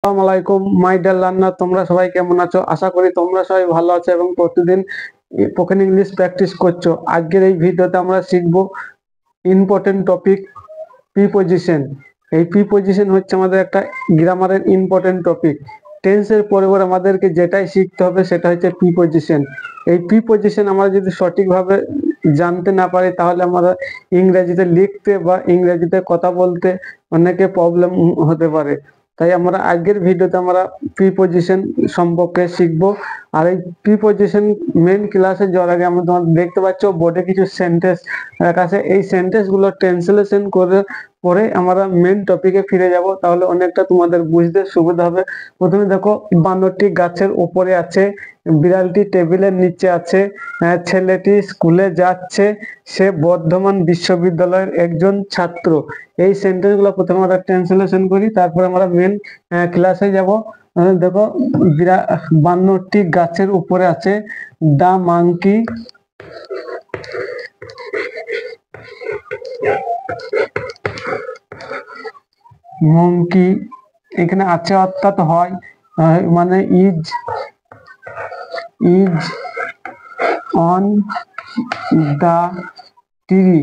আসসালামু আলাইকুম my dear learner, তোমরা সবাই কেমন আছো? আশা করি তোমরা সবাই ভালো আছো এবং প্রতিদিন স্পোকেন ইংলিশ প্র্যাকটিস করছো। আজকের এই ভিডিওতে আমরা শিখব ইম্পর্টেন্ট টপিক প্রিপজিশন। এই প্রিপজিশন হচ্ছে আমাদের একটা গ্রামারের ইম্পর্টেন্ট টপিক। টেন্সের পরে পরে আমাদেরকে যেটাই শিখতে হবে সেটা হচ্ছে প্রিপজিশন। এই প্রিপজিশন আমরা যদি সঠিকভাবে জানতে না পারি তাহলে আমরা ইংরেজিতে লিখতে বা ইংরেজিতে কথা বলতে অনেকে প্রবলেম হতে পারে। তাই আমরা আজকের ভিডিওতে আমরা প্রিপজিশন সম্পর্কে শিখব। আর এই প্রিপজিশন মেন ক্লাসে যাওয়ার আগে আমরা তোমার দেখতে পাচ্ছ বোর্ডে কিছু সেন্টেন্স রাখা আছে। এই সেন্টেন্স গুলো ট্রান্সলেশন করে পরে আমরা মেন টপিকে ফিরে যাব, তাহলে অনেকটা তোমাদের বুঝতে সুবিধা হবে। প্রথমে দেখো, বানরটি গাছের উপরে আছে, বিড়ালটি টেবিলের নিচে আছে, ছেলেটি স্কুলে যাচ্ছে, সে বর্ধমান বিশ্ববিদ্যালয়ের একজন ছাত্র। এই সেন্টেন্স গুলো প্রথমে আমরা ট্রান্সলেশন করি, তারপরে আমরা মেন ক্লাসে যাব। দেখো, বানরটি গাছের উপরে আছে, দা মাংকি মঙ্কি এখানে আছে অর্থাৎ হয়, মানে ইজ অন দা ট্রি।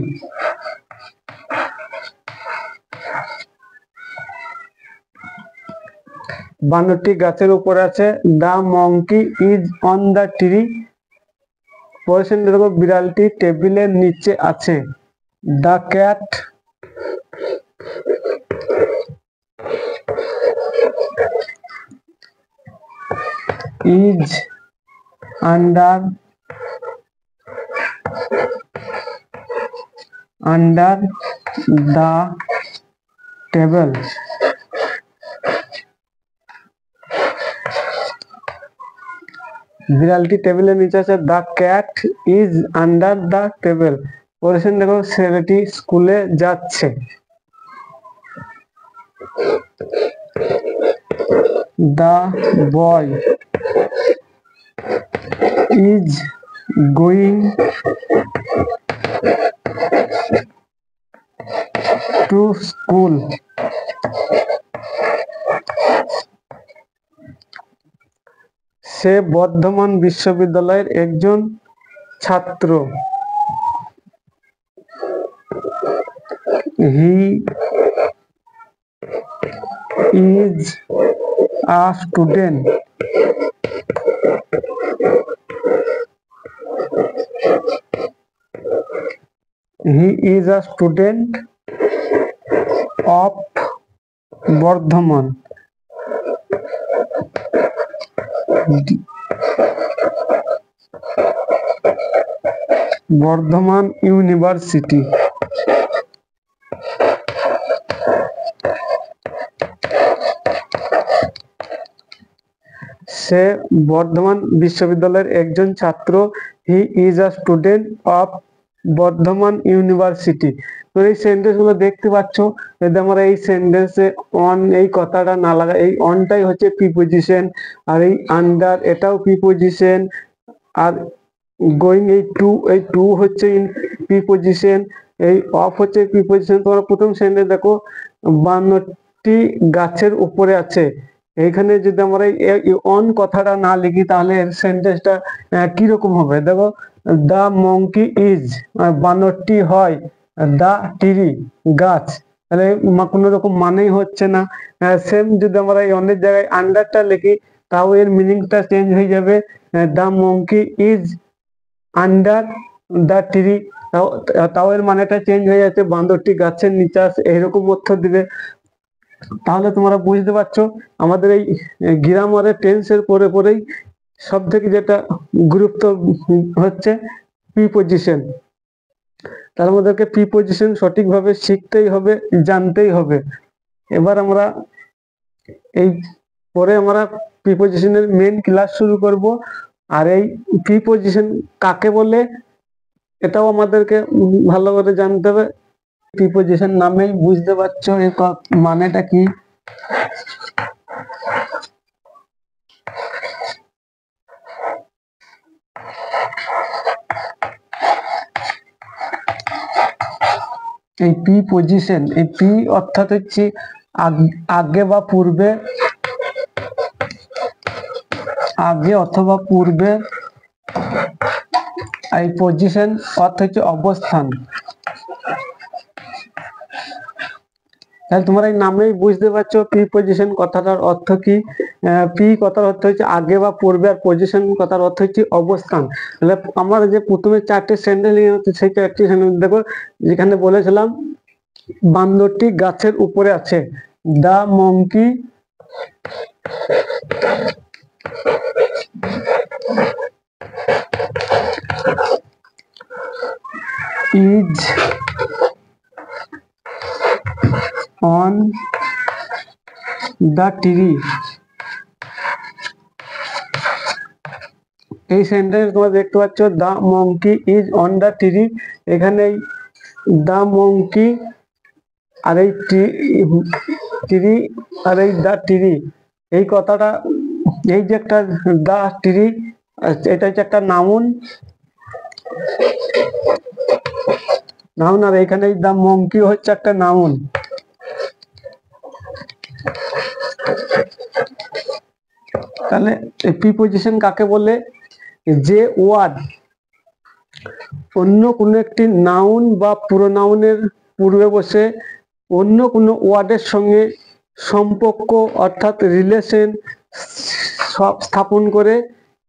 বানরটি গাছের উপরে আছে, the monkey is on the tree. পরের দেখো, বিড়ালটি টেবিলের নিচে আছে, the cat is under the table. বিড়ালটি টেবিলের নিচে আছে, the cat is under the table. পরের দেখো, ছেলেটি স্কুলে যাচ্ছে, the boy is going to school. সে বর্ধমান বিশ্ববিদ্যালয়ের একজন ছাত্র, he is a student. He is a student of Bardhaman University. সে বর্ধমান বিশ্ববিদ্যালয়ের একজন ছাত্র, he is a student of Bardhaman university. তো এই সেন্টেন্স গুলো দেখতে পাচ্ছ, যদি আমরা এই সেন্টেন্সে অন এই কথাটা না লাগাই, এই অনটাই হচ্ছে প্রিপজিশন, আর এই আন্ডার এটাও প্রিপজিশন, আর গোয়িং এই টু হচ্ছে প্রিপজিশন, এই অফ হচ্ছে প্রিপজিশন। তোমরা প্রথম সেন্টেন্স দেখো, বানরটি গাছের উপরে আছে। এইখানে যদি আমরা এই অন কথাটা না লিখি তাহলে সেন্টেন্সটা কিরকম হবে? দেখো, দা মঙ্কি ইজ, বানরটি হয়, দা ট্রি গাছ, তাহলে কোনো রকম মানেই হচ্ছে না। সেম যদি আমরা এই অনেক জায়গায় আন্ডারটা লিখি তাও এর মিনিংটা চেঞ্জ হয়ে যাবে, the monkey is under the tree, তাও এর মানেটা চেঞ্জ হয়ে যাচ্ছে, বান্দরটি গাছের নিচে আছে, এইরকম অর্থ দিবে। তাহলে তোমরা বুঝতে পারছো আমাদের এই গ্রামারের টেন্সের পরে পরেই সব থেকে যেটা গুরুত্ব হচ্ছে প্রিপজিশন। তার আমাদেরকে প্রিপজিশন সঠিকভাবে শিখতেই হবে, জানতেই হবে। এবার আমরা এই পরে আমরা প্রিপজিশনের মেন ক্লাস শুরু করব। আর এই প্রিপজিশন কাকে বলে এটাও আমাদেরকে ভালো করে জানতে হবে। প্রিপজিশন নামেই বুঝতে পারছো এর মানেটা কি। এই প্রিপজিশন, এই প্রি অর্থাৎ হচ্ছে আগে বা পূর্বে, আগে অথবা পূর্বে, এই পজিশন অর্থ হচ্ছে অবস্থান। তাহলে তোমরা এই নামেই বুঝতে পারছো প্রিপজিশন কথাটার অর্থ কি। পি কথার অর্থ হচ্ছে আগে বা পূর্বে, আর পজিশন কথার অর্থ হচ্ছে অবস্থান। তাহলে আমার যে প্রথমে চারটে সেন্টেন্স নিয়ে হচ্ছে, সেই চারটি সেন্টেন্স দেখো, যেখানে বলেছিলাম বান্দরটি গাছের উপরে আছে, the monkey is on the tree. এই সেন্টেন্স তোমরা দেখতে পাচ্ছ, the monkey is on the tree. এখানে দা মঙ্কি আর এই ট্রি আর এই দা ট্রি, এই কথাটা, এই যে একটা দা ট্রি, এটা হচ্ছে একটা নাউন, আর এখানে দা মঙ্কি হচ্ছে একটা নাউন। তাহলে প্রিপজিশন কাকে বলে? যে ওয়ার্ড অন্য কোনো একটি নাউন বা প্রোনাউনের পূর্বে বসে অন্য কোনো ওয়ার্ডের সঙ্গে সম্পর্ক অর্থাৎ রিলেশন স্থাপন করে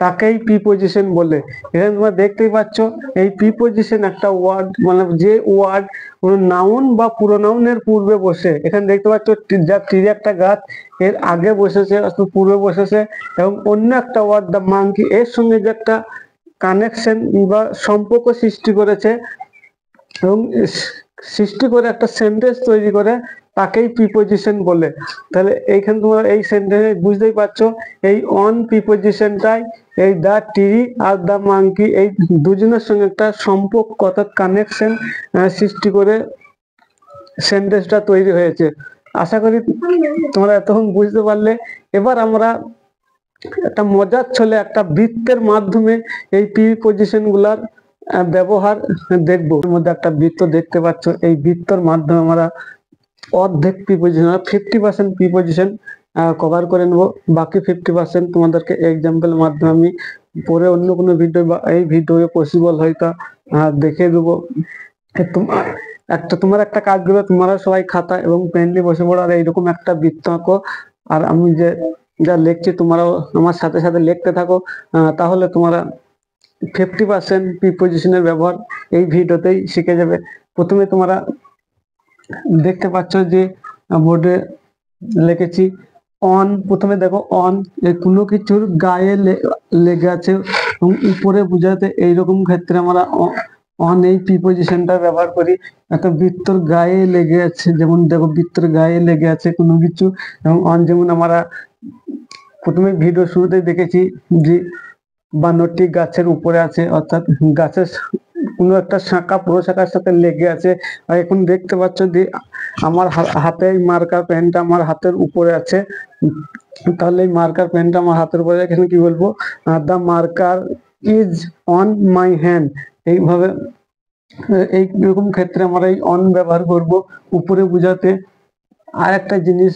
তাকেই প্রিপজিশন বলে। এখানে তোমরা দেখতেই পাচ্ছ এই প্রিপজিশন একটা ওয়ার্ড, মানে যে ওয়ার্ড কোনো নাউন বা প্রোনাউনের পূর্বে বসে, এখানে দেখতে পাচ্ছ যা ট্রি একটা গাছ, এর আগে বসেছে পূর্বে বসেছে, এবং অন্য একটা ওয়ার্ড দা মাঙ্কি এর সঙ্গে যে একটা কানেকশন বা সম্পর্ক সৃষ্টি করেছে এবং সৃষ্টি করে একটা সেন্টেন্স তৈরি করে, তাকেই প্রিপজিশন বলে। তাহলে এইখানে তোমরা এই সেন্টেন্সে বুঝতেই পারছো এই অন প্রিপজিশনটাই এই দা ট্রি আর দা মাঙ্কি এই দুজনের সঙ্গে একটা সম্পর্ক অর্থাৎ কানেকশন সৃষ্টি করে সেন্টেন্সটা তৈরি হয়েছে। আশা করি তোমরা এতক্ষণ বুঝতে পারলে। এবার আমরা একটা মজার ছলে একটা বৃত্তের মাধ্যমে এই প্রিপজিশন গুলার ব্যবহার দেখবো। এর মধ্যে একটা বৃত্ত দেখতে পাচ্ছ, এই বৃত্তর মাধ্যমে আমরা অর্ধেক প্রিপজিশন 50% প্রিপজিশন কভার করে নেবো, বাকি 50% তোমাদেরকে এক্সাম্পল মাধ্যমে আমি পরে অন্য কোনো ভিডিও বা এই ভিডিও পসিবল হয়তো দেখিয়ে দেবো। তোমার একটা কাজ করবে, তোমরা সবাই খাতা এবং পেন নিয়ে বসে পড়ো আর এইরকম একটা বৃত্ত আঁকো, আর আমি যে যা লিখছি তোমরাও আমার সাথে সাথে লিখতে থাকো। তাহলে তোমরা 50% প্রিপজিশনের ব্যবহার এই ভিডিওতেই শিখে যাবে। প্রথমে তোমরা দেখতে পাচ্ছ যে বোর্ডে লিখেছি অন। প্রথমে দেখো অন, কোনো কিছুর গায়ে লেগে আছে এবং উপরে বোঝাতে এইরকম ক্ষেত্রে আমরা অন এই প্রিপজিশনটা ব্যবহার করি। একটা বৃত্তর গায়ে লেগে আছে, যেমন দেখো বৃত্তর গায়ে লেগে আছে কোনো কিছু, এবং অন যেমন আমরা প্রথমে ভিডিও শুরুতেই দেখেছি যে বানরটি গাছের উপরে আছে, অর্থাৎ গাছের কোনো একটা শাখা পুরো শাখার সাথে লেগে আছে। আর এখন দেখতে পাচ্ছ যে আমার হাতে মার্কার পেনটা আমার হাতের উপরে আছে, তাহলে এই মার্কার পেনটা আমার হাতের উপরে, এখানে কি বলবো, the marker is on my hand. এইভাবে এইরকম ক্ষেত্রে আমরা এই অন ব্যবহার করব উপরে বোঝাতে। আর একটা জিনিস,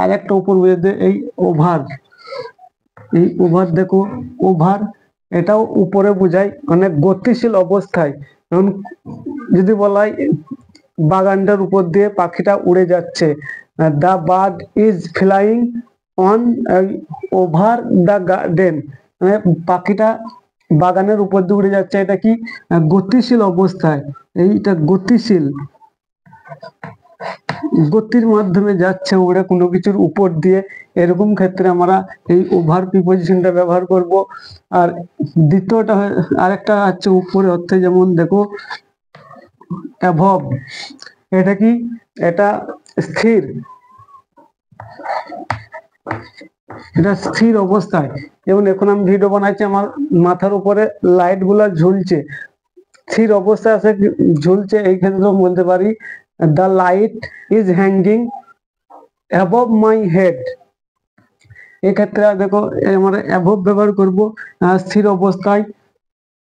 আর একটা উপর বোঝাতে এই ওভার। এই ওভার দেখো, ওভার এটাও উপরে বোঝায় অনেক গতিশীল অবস্থায়। যেমন যদি বলা হয় বাগানটার উপর দিয়ে পাখিটা উড়ে যাচ্ছে, the bird is flying on over the garden, মানে পাখিটা বাগানের উপর দিয়ে উড়ে যাচ্ছে, এটা কি গতিশীল অবস্থায়। এইটা গতিশীল, গতির মাধ্যমে যাচ্ছে উড়ে কোনো কিছুর উপর দিয়ে, এরকম ক্ষেত্রে আমরা এই ওভার প্রিপজিশনটা ব্যবহার করব। আর দ্বিতীয়টা আরেকটা হচ্ছে উপরে অর্থে, যেমন দেখো অ্যাভব, এটা কি, এটা স্থির, এটা স্থির অবস্থায়। যেমন এখন আমি ভিডিও বানাচ্ছি, আমার মাথার উপরে লাইট গুলা ঝুলছে, স্থির অবস্থায় আছে, ঝুলছে। এই ক্ষেত্রে বলতে পারি the light is hanging above my head. এক্ষেত্রে দেখো আমরা অ্যাবভ ব্যবহার করব স্থির অবস্থায়।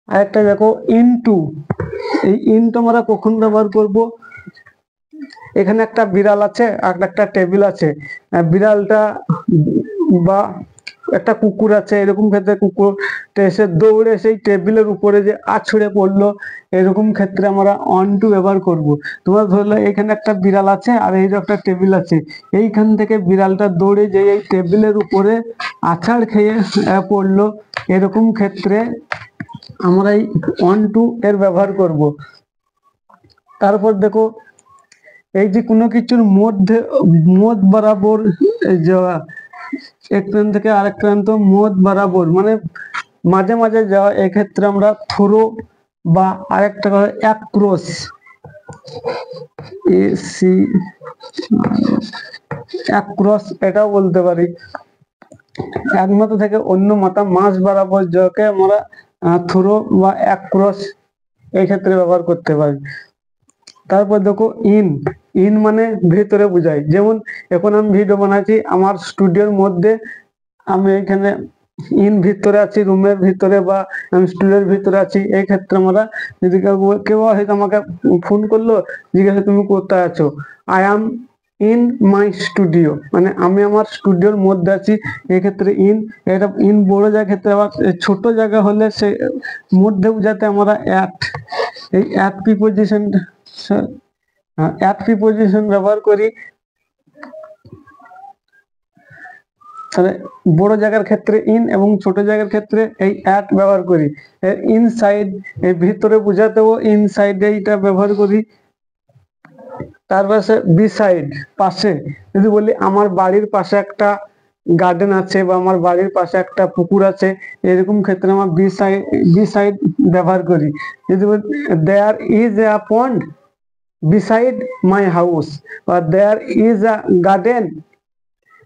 আরেকটা দেখো ইনটু, এই ইনটু আমরা কখন ব্যবহার করব, এখানে একটা বিড়াল আছে আর একটা টেবিল আছে, বিড়ালটা বা একটা কুকুর আছে, এরকম ক্ষেত্রে কুকুর এসে দৌড়ে সেই টেবিলের উপরে যে আছড়ে পড়লো, এরকম ক্ষেত্রে আমরা অন টু ব্যবহার করব। তোমরা ধরলে এখানে একটা বিড়াল আছে আর এই যে একটা টেবিল আছে, এইখান থেকে বিড়ালটা দৌড়ে যে এই টেবিলের উপরে আছাড় খেয়ে পড়লো, এরকম ক্ষেত্রে আমরা এই অন টু এর ব্যবহার করব। তারপর দেখো, এই যে কোনো কিছুর মধ্যে মধ্য বরাবর যাওয়া, এক প্রান্ত থেকে আরেক প্রান্ত মধ্য বরাবর মানে মাঝে মাঝে যাওয়া, এক্ষেত্রে আমরা থ্রো বা আরেকটা অ্যাক্রস, এসি অ্যাক্রস এটাও বলতে পারি। এক মাথা থেকে অন্য মাথা মাঝ বরাবর যাকে আমরা থ্রো বা অ্যাক্রস এই ক্ষেত্রে ব্যবহার করতে পারি। তারপর দেখো ইন, ইন মানে ভেতরে বোঝায়। যেমন এখন আমি ভিডিও বানাচ্ছি আমার স্টুডিওর মধ্যে, আমি এখানে ইন ভিতরে আছি, রুমের ভিতরে বা আমি স্টুডিওর ভিতরে আছি। এই ক্ষেত্রে আমরা যদি কেউ হয়তো আমাকে ফোন করলো, জিজ্ঞাসা তুমি কোথায় আছো, I am in my studio, মানে আমি আমার স্টুডিওর মধ্যে আছি। এক্ষেত্রে ইন, এটা ইন বড় জায়গার ক্ষেত্রে। আবার ছোট জায়গা হলে সে মধ্যে বোঝাতে আমরা অ্যাট, এই অ্যাট প্রিপোজিশন ব্যবহার করি। তাহলে বড় জায়গার ক্ষেত্রে ইন এবং ছোট জায়গার ক্ষেত্রে এই অ্যাট ব্যবহার করি। ইনসাইড, এই ভিতরে বোঝাতেও ইনসাইড এইটা ব্যবহার করি। তার পাশে বিসাইড, পাশে যদি বলি আমার বাড়ির পাশে একটা গার্ডেন আছে বা আমার বাড়ির পাশে একটা পুকুর আছে, এরকম ক্ষেত্রে আমরা বিসাইড ব্যবহার করি। যদি বলি there is a pond beside my house, বা there is a garden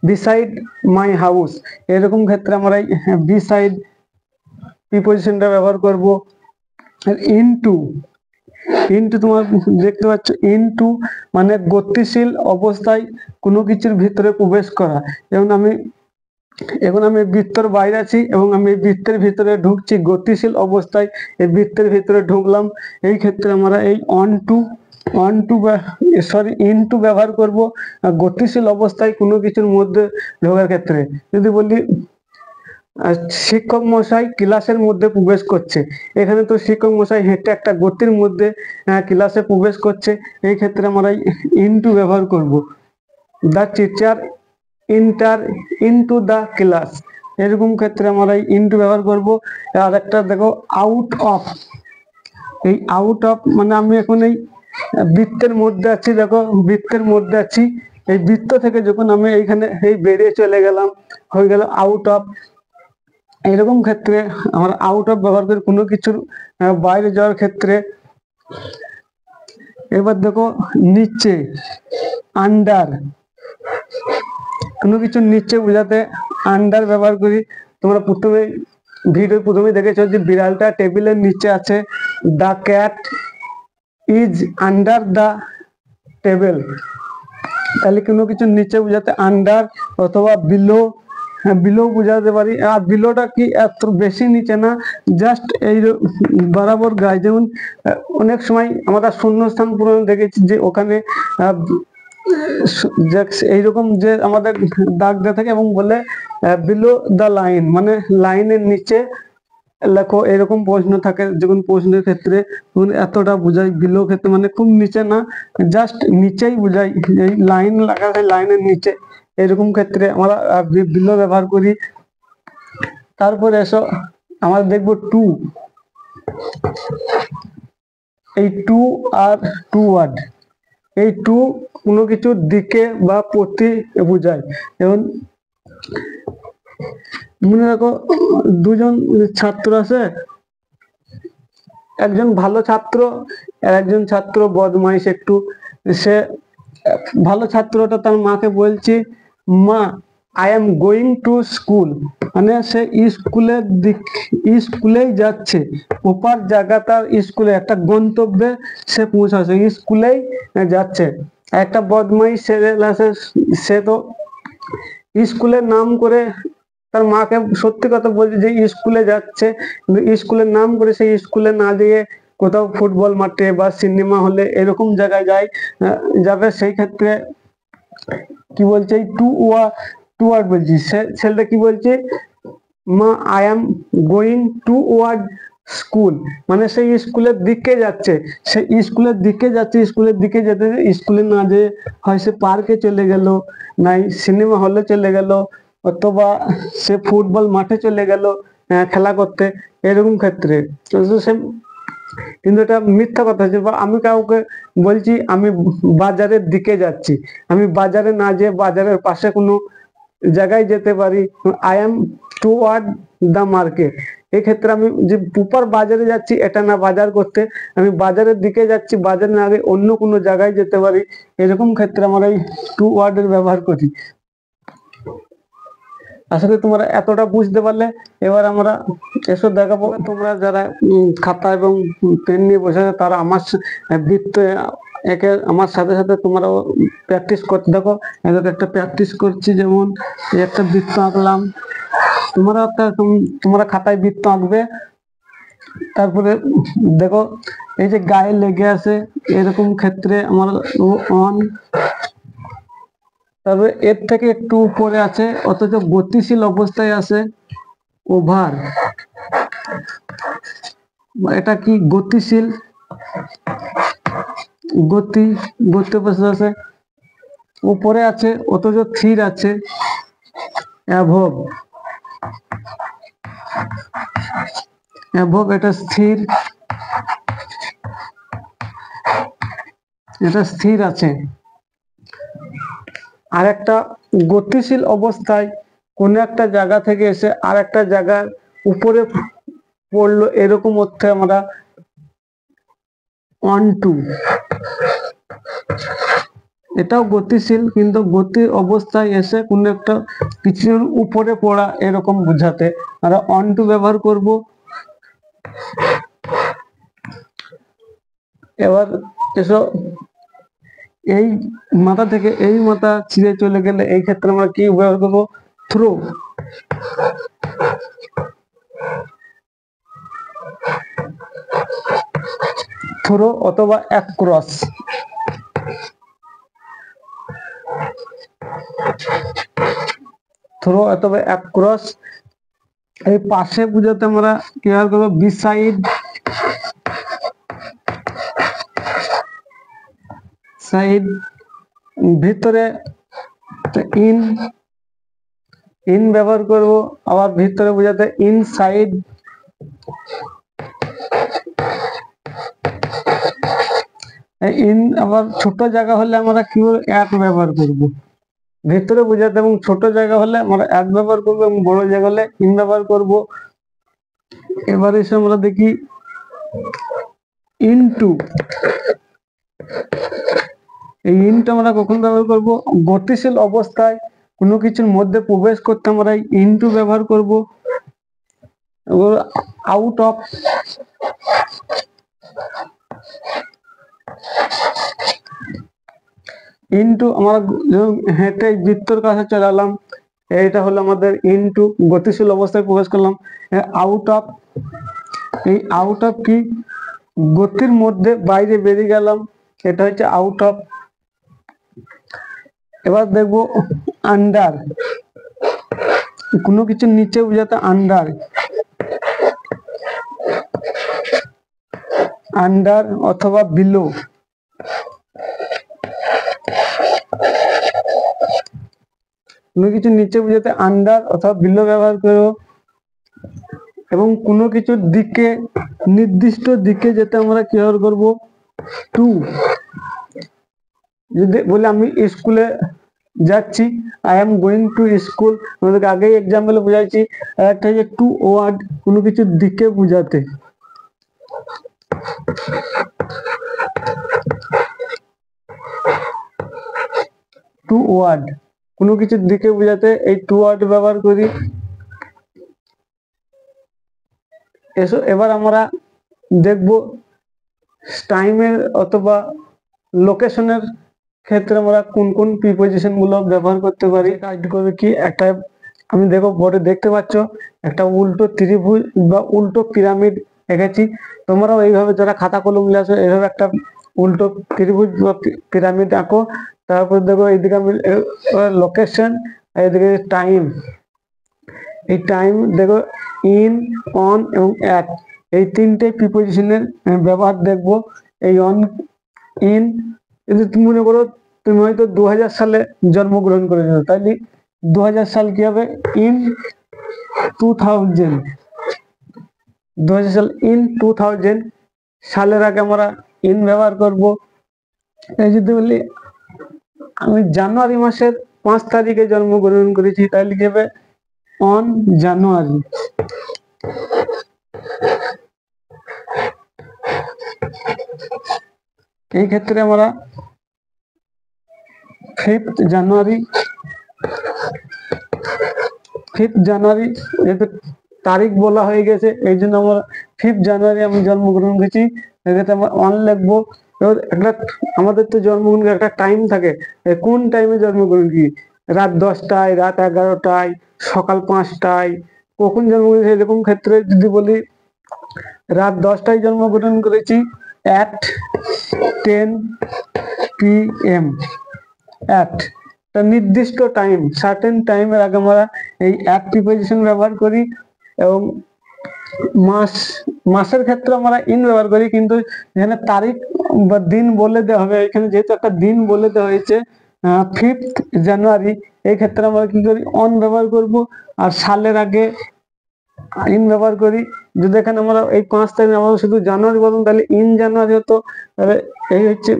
beside my house, এরকম ক্ষেত্রে আমরা বিসাইড প্রিপোজিশনটা ব্যবহার করব। ইনটু, ইনটু তোমার দেখতে পাচ্ছ, ইনটু মানে গতিশীল অবস্থায় কোনো কিছুর ভিতরে প্রবেশ করা। এখন আমি বৃত্তের বাইরে আছি এবং আমি বৃত্তের ভিতরে ঢুকছি গতিশীল অবস্থায়, এই বৃত্তের ভিতরে ঢুকলাম। এই ক্ষেত্রে আমরা এই ইনটু ব্যবহার করব গতিশীল অবস্থায় কোনো কিছুর মধ্যে ঢোকার ক্ষেত্রে। যদি বলি শিক্ষক মশাই ক্লাসের মধ্যে প্রবেশ করছে, এখানে তো শিক্ষক মশাই হেঁটে একটা গতির মধ্যে ক্লাসে প্রবেশ করছে, এই ক্ষেত্রে আমরা ইনটু ব্যবহার করব। The teacher inter into the class, এরকম ক্ষেত্রে আমরা ইনটু ব্যবহার করব। আর একটা দেখো আউট অফ, এই আউট অফ মানে আমি এখন এই বৃত্তের মধ্যে আছি, দেখো বৃত্তের মধ্যে আছি, এই বৃত্ত থেকে যখন আমি এইখানে এই বেরিয়ে চলে গেলাম, হয়ে গেল আউট অফ। এরকম ক্ষেত্রে আমরা আউট অফ ব্যবহার করি কোনো কিছুর বাইরে যাওয়ার ক্ষেত্রে। এবার দেখো নিচে, আন্ডার, কোনো কিছু নিচে বোঝাতে আন্ডার ব্যবহার করি। তোমরা প্রথমে দেখেছো যে বিড়ালটা টেবিলের নিচে আছে, the cat is under the table, তাহলে কোনো কিছু নিচে বোঝাতে আন্ডার অথবা বিলো, বিলো বোঝাতে পারি। আর বিলোটা কি এত বেশি নিচে না, জাস্ট এই বরাবর গায়ে। যেমন অনেক সময় আমরা শূন্যস্থান পূরণ দেখেছি যে ওখানে এইরকম যে আমাদের দাগ দেওয়া থাকে এবং বলে বিলো দ্য লাইন, মানে লাইনের নিচে লেখো, এরকম প্রশ্ন থাকে। যখন প্রশ্নের ক্ষেত্রে এতটা বোঝাই, বিলো ক্ষেত্রে মানে খুব নিচে না, জাস্ট নিচেই বোঝাই, এই লাইন লাগা আছে লাইনের নিচে, এরকম ক্ষেত্রে আমরা বিলো ব্যবহার করি। তারপরে এসো আমরা দেখবো টু, এই টু আর টু ওয়ার্ড, এই টু কোনো কিছুর দিকে বা প্রতি বোঝায়। যেমন মনে রাখো দুজন ছাত্র আছে, একজন ভালো ছাত্র আর একজন ছাত্র বদমাইশ একটু। সে ভালো ছাত্রটা তার মাকে বলছে, মা I am going to school, মানে সে স্কুলেই যাচ্ছে, প্রপার জায়গা তার স্কুলে, একটা গন্তব্যে সে পৌঁছাচ্ছে, স্কুলেই যাচ্ছে। একটা বদমাইশ ছেলে আছে, সে তো স্কুলের নাম করে তার মাকে সত্যি কথা বলছে যে স্কুলে যাচ্ছে, কিন্তু স্কুলের নাম করে সেই স্কুলে না দিয়ে কোথাও ফুটবল মাঠে বা সিনেমা হলে এরকম জায়গায় যাবে। সেই ক্ষেত্রে কি বলছে, এই টু ওয়ার্ড বলছি, ছেলেটা কি বলছে, মা I am going to word school, মানে সেই স্কুলের দিকে যাচ্ছে, সেই স্কুলের দিকে যাচ্ছে, স্কুলের দিকে যেতে স্কুলে না যে হয় সে পার্কে চলে গেল, নাই সিনেমা হলে চলে গেল, অথবা সে ফুটবল মাঠে চলে গেল খেলা করতে, এরকম ক্ষেত্রে সে কিন্তু এটা মিথ্যা কথা হচ্ছে। বা আমি কাউকে বলছি আমি বাজারের দিকে যাচ্ছি, আমি বাজারে না যেয়ে বাজারের পাশে কোনো জায়গায় যেতে পারি, I am toward the market. এক্ষেত্রে আমি যে প্রপার বাজারে যাচ্ছি এটা না বাজার করতে, আমি বাজারের দিকে যাচ্ছি, বাজারে না আগে অন্য কোনো জায়গায় যেতে পারি, এরকম ক্ষেত্রে আমরা এই টু ওয়ার্ডের ব্যবহার করি। আসলে তোমরা এতটা বুঝতে পারলে এবার আমরা এসব দেখাবো। তোমরা যারা খাতা এবং পেন নিয়ে বসে আছো তারা আমার বৃত্ত একে আমার সাথে সাথে তোমরাও প্র্যাকটিস করতে দেখো। এদের একটা প্র্যাকটিস করছি, যেমন এই একটা বৃত্ত আঁকলাম, তোমরা খাতায় বৃত্ত আঁকবে। তারপরে দেখো এই যে গায়ে লেগে আছে এরকম ক্ষেত্রে আমার অন, তবে এর থেকে একটু উপরে আছে অথচ গতিশীল অবস্থায় আছে ওভার, এটা কি গতিশীল, গতি অবস্থায় আছে, উপরে আছে অথচ স্থির আছে অ্যাভব, এটা স্থির, এটা স্থির আছে। আর একটা গতিশীল অবস্থায় কোন একটা জায়গা থেকে এসে আর একটা জায়গার উপরে পড়লো, এরকম অর্থে আমরা অন টু, এটাও গতিশীল কিন্তু গতির অবস্থায় এসে কোন একটা কিছুর উপরে পড়া, এরকম বোঝাতে আমরা অন টু ব্যবহার করব। এবার এসো এই মাথা থেকে এই মাথা ছিঁড়ে চলে গেলে এই ক্ষেত্রে আমরা কি ব্যবহার করবো, থ্রো, থ্রো অথবা অ্যাক্রস, থ্রো অথবা অ্যাক্রস। এই পাশে বুঝাতে আমরা কি ব্যবহার করবো, বিসাইড, সাইড, ভিতরে ইন, ইন ব্যবহার করব, আবার ভিতরে বোঝাতে ইনসাইড, ইন আবার ছোট জায়গা হলে আমরা কি এক ব্যবহার করব ভিতরে বোঝাতে, এবং ছোট জায়গা হলে আমরা এক ব্যবহার করব, এবং বড় জায়গা হলে ইন ব্যবহার করব। এবার এসে আমরা দেখি ইনটু, এই ইনটা আমরা কখন ব্যবহার করব, গতিশীল অবস্থায় কোনো কিছুর মধ্যে প্রবেশ করতে আমরা ইনটু ব্যবহার করব। আউট অফ, ইনটু আমরা হেঁটে বৃত্তর কাছে চলে এলাম, এইটা হলো আমাদের ইনটু, গতিশীল অবস্থায় প্রবেশ করলাম। আউট অফ, এই আউট অফ কি, গতির মধ্যে বাইরে বেরিয়ে গেলাম, এটা হচ্ছে আউট অফ। এবার দেখবো আন্ডার, কোনো কিছু নিচে বোঝাতে আন্ডার, আন্ডার অথবা বিলো, কোনো কিছু নিচে বোঝাতে আন্ডার অথবা বিলো ব্যবহার করো। এবং কোনো কিছুর দিকে, নির্দিষ্ট দিকে যেতে আমরা কি ব্যবহার করবো, টু। যদি বলে আমি স্কুলে যাচ্ছি, I am going to school, আমাদেরকে আগেই এক্সাম্পলে বুঝাইছি। আর একটা হচ্ছে টু ওয়ার্ড, কোনো কিছুর দিকে বুঝাতে, টু ওয়ার্ড, কোনো কিছুর দিকে বুঝাতে এই টু ওয়ার্ড ব্যবহার করি। এসো এবার আমরা দেখব টাইমের অথবা লোকেশনের ক্ষেত্রে আমরা কোন কোন প্রিপজিশন গুলো ব্যবহার করতে পারি। কাজটি করবে কি, একটা আমি দেখো বোর্ডে দেখতে পাচ্ছ একটা উল্টো ত্রিভুজ বা উল্টো পিরামিড এঁকেছি। তোমরাও এইভাবে যারা খাতা কলম নিয়ে আসো এইভাবে একটা উল্টো ত্রিভুজ বা পিরামিড আঁকো। তারপর দেখো এইদিকে আমি লোকেশন, এইদিকে টাইম, এই টাইম দেখো, ইন, অন এবং অ্যাট, এই তিনটে প্রিপোজিশনের ব্যবহার দেখবো। এই অন, ইন, যদি তুমি মনে করো তুমি হয়তো 2000 সালে জন্মগ্রহণ করেছো, তাহলে 2000 সাল কি হবে? ইন 2000। 2000 সাল ইন 2000, সালের আগে আমরা ইন ব্যবহার করব। এই যদি বলি আমি জানুয়ারি মাসের 5 তারিখে জন্মগ্রহণ করেছি, তাহলে কি হবে? On January. এই ক্ষেত্রে আমরা 5th জানুয়ারি, যেহেতু তারিখ বলা হয়ে গেছে, এই জন্য আমরা 5 জানুয়ারি আমি জন্মগ্রহণ করেছি, এক্ষেত্রে আমরা অন লিখবো। একটা আমাদের তো জন্মগ্রহণের একটা টাইম থাকে, কোন টাইমে জন্মগ্রহণ কি, রাত 10টায়, রাত 11টায়, সকাল 5টায়, কখন জন্মগ্রহণ, এরকম ক্ষেত্রে যদি বলি রাত 10টায় জন্মগ্রহণ করেছি, at 10 PM, at নির্দিষ্ট টাইম, সার্টেন টাইমের আগে আমরা এই অ্যাট প্রিপোজিশন ব্যবহার করি। এবং মাসের ক্ষেত্রে আমরা ইন ব্যবহার করি, কিন্তু এখানে তারিখ বা দিন বলে দেওয়া হবে, এখানে যেহেতু একটা দিন বলে দেওয়া হয়েছে 5th জানুয়ারি, এই ক্ষেত্রে আমরা কি করি? অন ব্যবহার করব। আর সালের আগে ইন ব্যবহার করি। যদি এখানে আমরা এই 5 তারিখ আমরা শুধু জানুয়ারি বলতাম, তাহলে ইন জানুয়ারি হতো। তাহলে এই হচ্ছে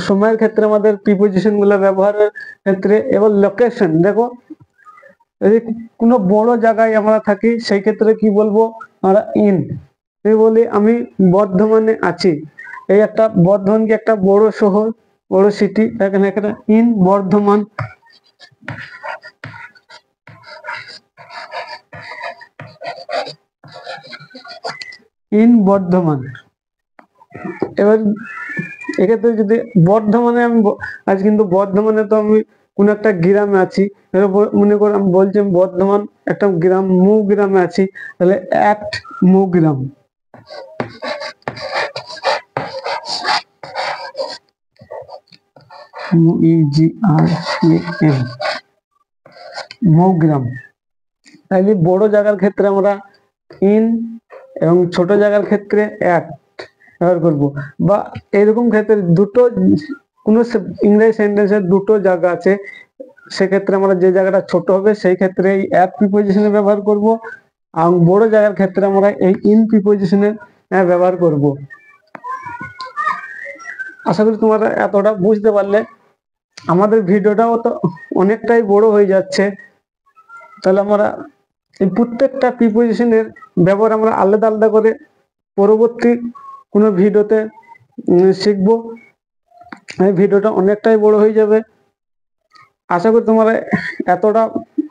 সময়ের ক্ষেত্রে আমাদের প্রিপোজিশন গুলো ব্যবহারের ক্ষেত্রে। এবার লোকেশন দেখো, যদি কোনো বড় জায়গায় আমরা থাকি, সেই ক্ষেত্রে কি বলবো আমরা? ইন। বলি আমি বর্ধমানে আছি, এই একটা বর্ধমান কি একটা বড় শহর, বড় সিটি, এখানে একটা ইন বর্ধমান। ইন বর্ধমান। এবার এক্ষেত্রে যদি বর্ধমানে আমি আজ, কিন্তু বর্ধমানে তো আমি কোন একটা গ্রামে আছি, মনে করো আমি বলছি বর্ধমান একটা গ্রাম, মু গ্রামে আছি, তাহলে অ্যাট মু গ্রাম। মৌগ্রাম। তাহলে বড় জায়গার ক্ষেত্রে আমরা ইন, এবং ছোট জায়গার ক্ষেত্রে অ্যাট ব্যবহার করব। বা এরকম ক্ষেত্রে দুটো, কোনো ইংরেজি সেন্টেন্সের দুটো জায়গা আছে, সেক্ষেত্রে আমরা যে জায়গাটা ছোট হবে সেই ক্ষেত্রে এই অ্যাট প্রিপোজিশনে ব্যবহার করব। আর বড় জায়গার ক্ষেত্রে আমরা এই ইন প্রিপোজিশনে ব্যবহার করব। আশা করি তোমরা এতটা বুঝতে পারলে। আমাদের ভিডিওটাও তো অনেকটাই বড় হয়ে যাচ্ছে, তাহলে আমরা এই প্রত্যেকটা প্রিপোজিশনের ব্যবহার আমরা আলাদা আলাদা করে পরবর্তী কোনো ভিডিওতে শিখবো। এই ভিডিওটা অনেকটাই বড় হয়ে যাবে। আশা করি তোমরা এতটা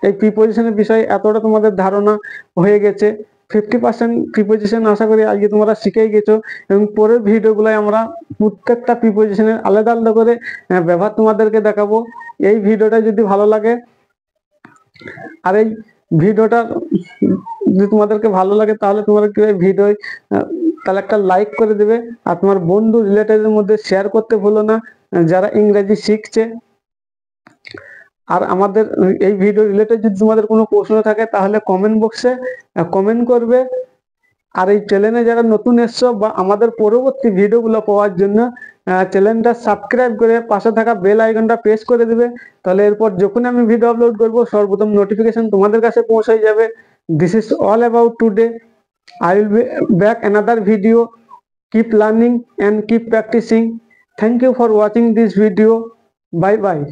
এই প্রিপোজিশনের বিষয়ে এতটা তোমাদের ধারণা হয়ে গেছে। 50% প্রিপোজিশন আশা করি আজকে তোমরা শিখেই গেছো, এবং পরের ভিডিওগুলোয় আমরা প্রত্যেকটা প্রিপোজিশনের আলাদা আলাদা করে ব্যবহার তোমাদেরকে দেখাবো। এই ভিডিওটা যদি ভালো লাগে, আর এই ভিডিওটা যদি তোমাদেরকে ভালো লাগে, তাহলে তোমরা কি ভিডিও তাহলে একটা লাইক করে দেবে, আর তোমার বন্ধু রিলেটিভের মধ্যে শেয়ার করতে ভুলো না, যারা ইংরেজি শিখছে। আর আমাদের এই ভিডিও রিলেটেড যদি তোমাদের কোনো প্রশ্ন থাকে, তাহলে কমেন্ট বক্সে কমেন্ট করবে। আর এই চ্যানেলে যারা নতুন এসছো, বা আমাদের পরবর্তী ভিডিওগুলো পাওয়ার জন্য চ্যানেলটা সাবস্ক্রাইব করে পাশে থাকা বেল আইকনটা প্রেস করে দেবে। তাহলে এরপর যখন আমি ভিডিও আপলোড করব, সর্বপ্রথম নোটিফিকেশন তোমাদের কাছে পৌঁছে যাবে। This is all about today. I will be back another video. Keep learning and keep practicing. Thank you for watching this video. Bye bye.